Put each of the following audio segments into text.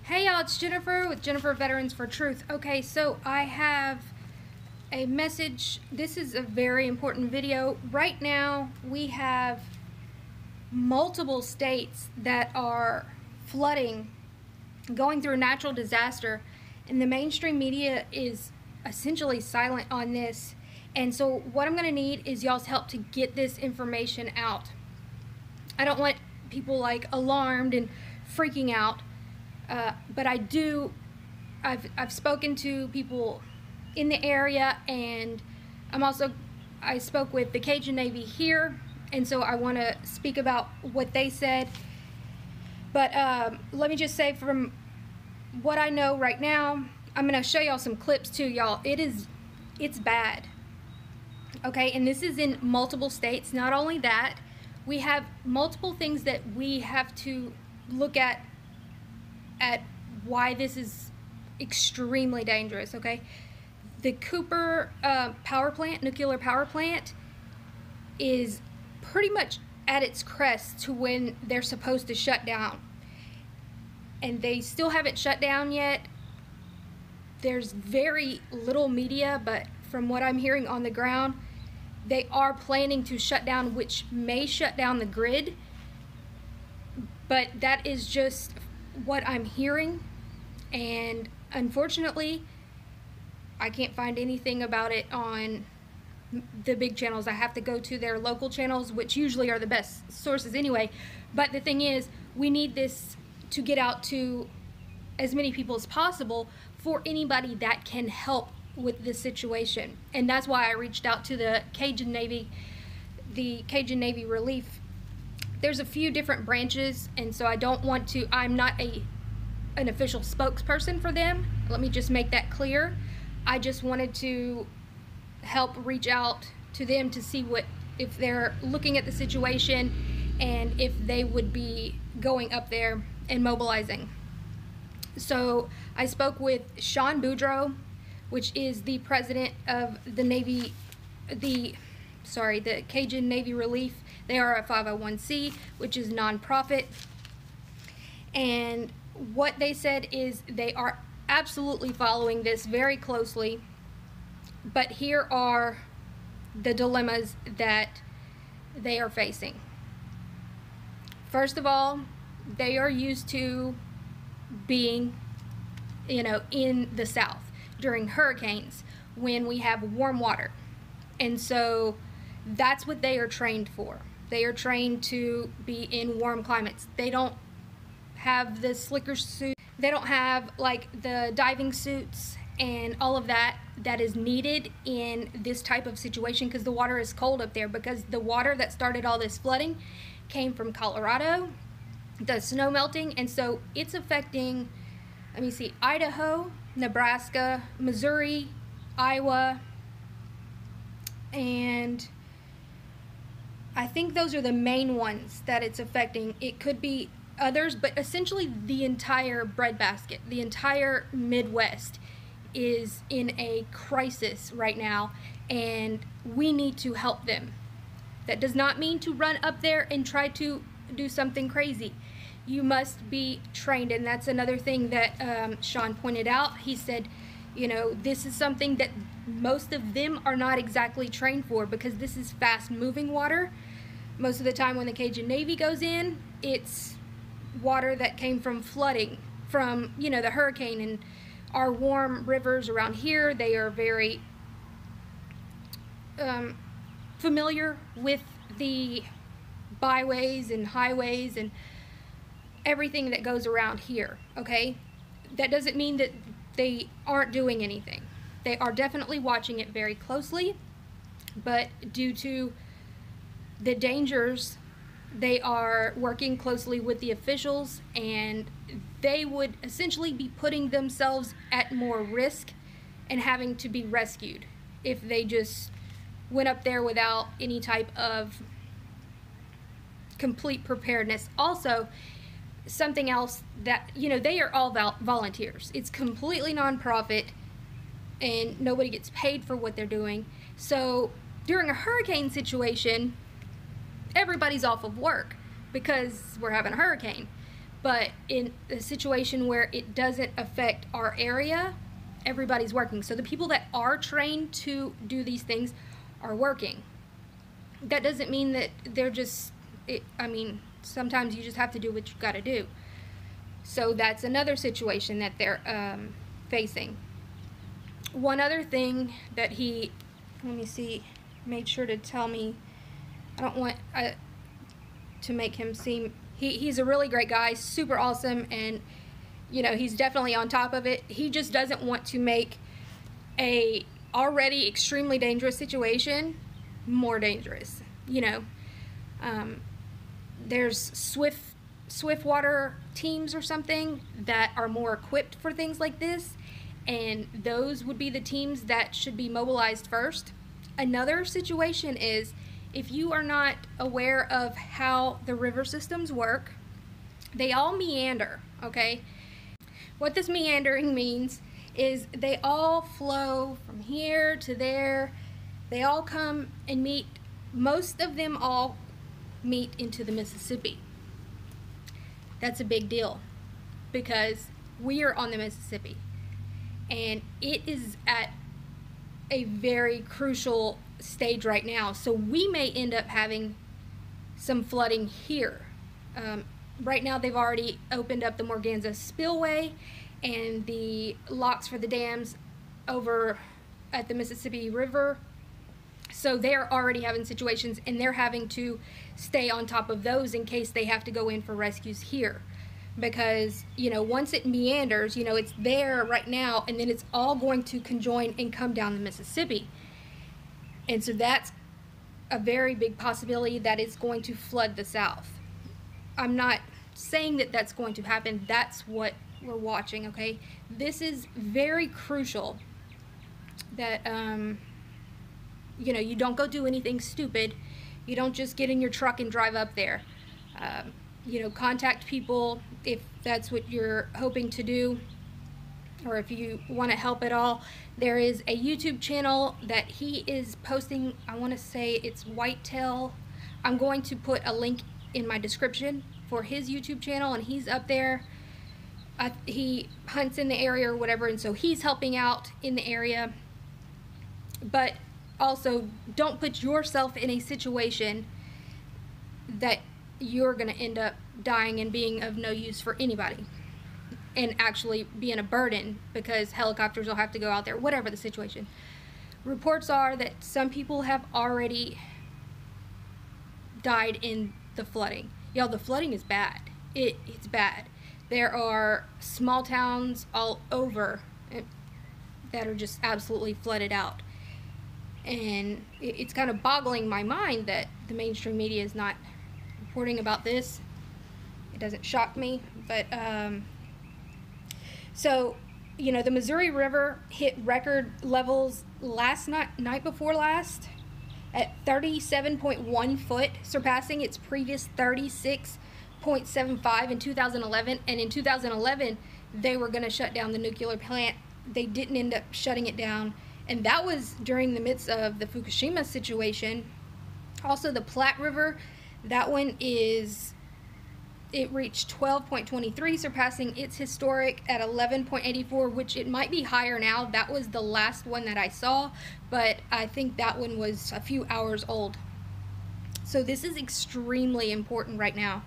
Hey y'all, it's Jennifer with Jennifer Veterans for Truth. Okay, so I have a message. This is a very important video. Right now, we have multiple states that are flooding, going through a natural disaster, and the mainstream media is essentially silent on this. And so what I'm going to need is y'all's help to get this information out. I don't want people like alarmed and freaking out. But I've spoken to people in the area, and I spoke with the Cajun Navy here, and so I want to speak about what they said. But let me just say, from what I know right now, I'm going to show y'all some clips too, y'all. It's bad. Okay, and this is in multiple states. Not only that, we have multiple things that we have to look at why this is extremely dangerous. Okay, the Cooper nuclear power plant is pretty much at its crest to when they're supposed to shut down, and they still haven't shut down yet. There's very little media, but from what I'm hearing on the ground, they are planning to shut down, which may shut down the grid, but that is just what I'm hearing. And unfortunately, I can't find anything about it on the big channels. I have to go to their local channels, which usually are the best sources anyway. But the thing is, we need this to get out to as many people as possible for anybody that can help with this situation. And that's why I reached out to the Cajun Navy Relief. There's a few different branches, and so I don't want to, I'm not an official spokesperson for them. Let me just make that clear. I just wanted to help reach out to them to see if they're looking at the situation and if they would be going up there and mobilizing. So I spoke with Sean Boudreaux, which is the president of the Cajun Navy Relief. They are a 501c, which is nonprofit. And what they said is they are absolutely following this very closely. But here are the dilemmas that they are facing. First of all, they are used to being, in the South during hurricanes when we have warm water. And so that's what they are trained for. They are trained to be in warm climates. They don't have the slicker suit. They don't have like the diving suits and all of that is needed in this type of situation, because the water is cold up there, because the water that started all this flooding came from Colorado, the snow melting, and so it's affecting, let me see, Idaho, Nebraska, Missouri, Iowa, and I think those are the main ones that it's affecting. It could be others, but essentially the entire breadbasket, the entire Midwest is in a crisis right now, and we need to help them. That does not mean to run up there and try to do something crazy. You must be trained, and that's another thing that Sean pointed out. He said, this is something that most of them are not exactly trained for, because this is fast moving water. Most of the time when the Cajun Navy goes in, it's water that came from flooding from, the hurricane, and our warm rivers around here, they are very familiar with the byways and highways and everything that goes around here, okay? That doesn't mean that they aren't doing anything. They are definitely watching it very closely, but due to the dangers, they are working closely with the officials, and they would essentially be putting themselves at more risk and having to be rescued if they just went up there without any type of complete preparedness. Also, something else that, they are all volunteers. It's completely nonprofit, and nobody gets paid for what they're doing. So during a hurricane situation, everybody's off of work because we're having a hurricane. but in a situation where it doesn't affect our area, everybody's working. So the people that are trained to do these things are working. That doesn't mean that they're just, I mean, sometimes you just have to do what you've got to do. So that's another situation that they're facing. One other thing that he, let me see, made sure to tell me, I don't want to make him seem, he's a really great guy, super awesome, and you know, he's definitely on top of it. He just doesn't want to make a already extremely dangerous situation more dangerous. You know, there's swift water teams or something that are more equipped for things like this, and those would be the teams that should be mobilized first. Another situation is, if you are not aware of how the river systems work, they all meander, okay? What this meandering means is they all flow from here to there. They all come and meet, most of them all meet into the Mississippi. That's a big deal because we are on the Mississippi, and it is at a very crucial stage right now. So we may end up having some flooding here. Right now they've already opened up the Morganza spillway and the locks for the dams over at the Mississippi River. So they're already having situations, and they're having to stay on top of those in case they have to go in for rescues here. Because, you know, once it meanders, you know, it's there right now, and then it's all going to conjoin and come down the Mississippi. And so that's a very big possibility that it's going to flood the South. I'm not saying that that's going to happen. That's what we're watching, okay? This is very crucial that, you know, you don't go do anything stupid. You don't just get in your truck and drive up there. You know, contact people if that's what you're hoping to do, or if you want to help at all. There is a YouTube channel that he is posting, I want to say it's Whitetail. I'm going to put a link in my description for his YouTube channel, and he's up there. He hunts in the area or whatever, and so he's helping out in the area. But also, don't put yourself in a situation that you're going to end up dying and being of no use for anybody, and actually being a burden because helicopters will have to go out there, whatever the situation. Reports are that some people have already died in the flooding. Y'all, the flooding is bad. It's bad. There are small towns all over that are just absolutely flooded out. And it's kind of boggling my mind that the mainstream media is not reporting about this. It doesn't shock me, but so, you know, the Missouri River hit record levels night before last at 37.1 foot, surpassing its previous 36.75 in 2011. And in 2011, they were going to shut down the nuclear plant. They didn't end up shutting it down, and that was during the midst of the Fukushima situation. Also, the Platte River, that one it reached 12.23, surpassing its historic at 11.84, which it might be higher now. That was the last one that I saw, but I think that one was a few hours old. So this is extremely important right now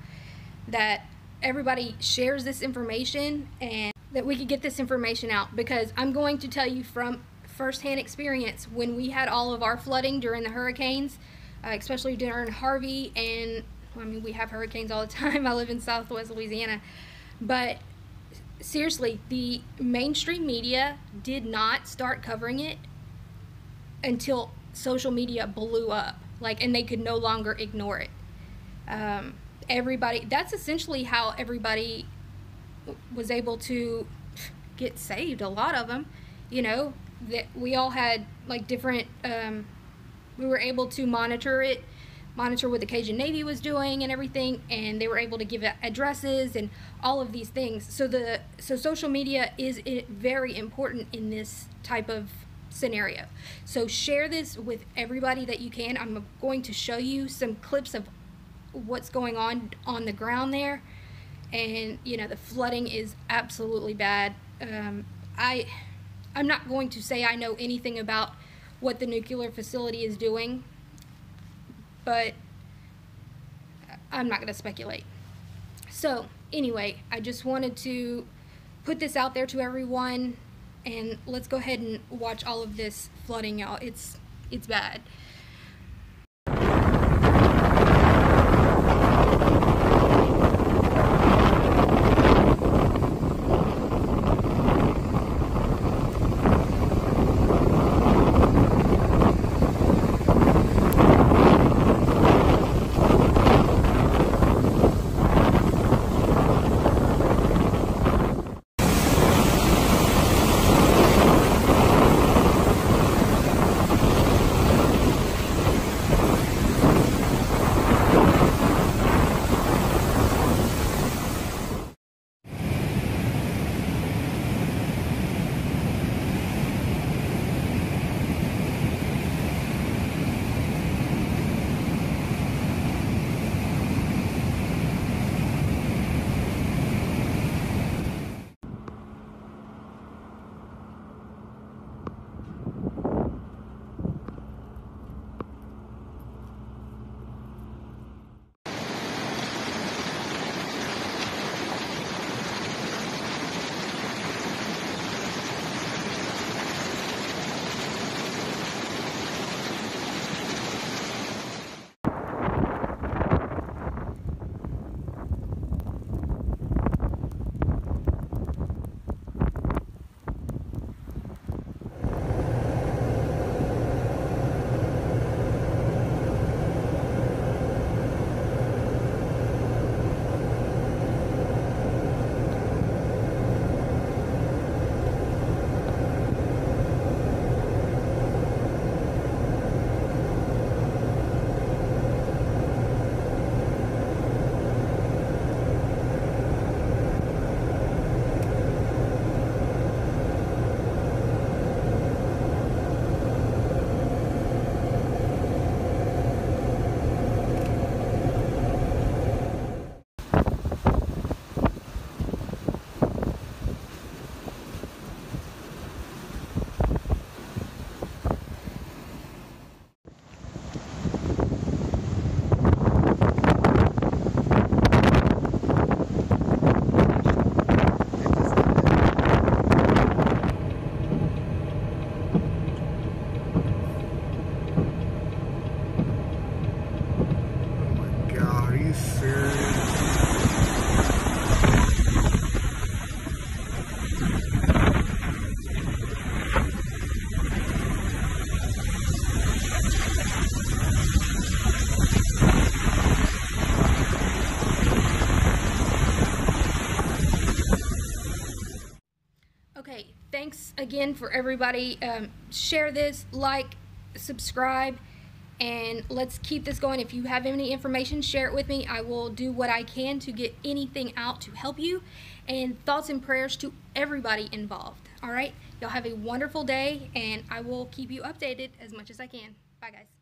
that everybody shares this information and that we could get this information out, because I'm going to tell you from firsthand experience, when we had all of our flooding during the hurricanes, especially during Harvey, and I mean, we have hurricanes all the time. I live in Southwest Louisiana. But seriously, the mainstream media did not start covering it until social media blew up, and they could no longer ignore it. That's essentially how everybody was able to get saved. A lot of them, you know, that we all had different, we were able to monitor what the Cajun Navy was doing and everything, and they were able to give addresses and all of these things. So social media is very important in this type of scenario. So share this with everybody that you can. I'm going to show you some clips of what's going on the ground there, and you know, the flooding is absolutely bad. I'm not going to say I know anything about what the nuclear facility is doing, but I'm not going to speculate. So anyway, I just wanted to put this out there to everyone, and let's go ahead and watch all of this flooding, y'all. It's bad. Okay, thanks again for everybody. Share this, like, subscribe, and let's keep this going. If you have any information, share it with me. I will do what I can to get anything out to help you. And thoughts and prayers to everybody involved. All right, y'all have a wonderful day, and I will keep you updated as much as I can. Bye, guys.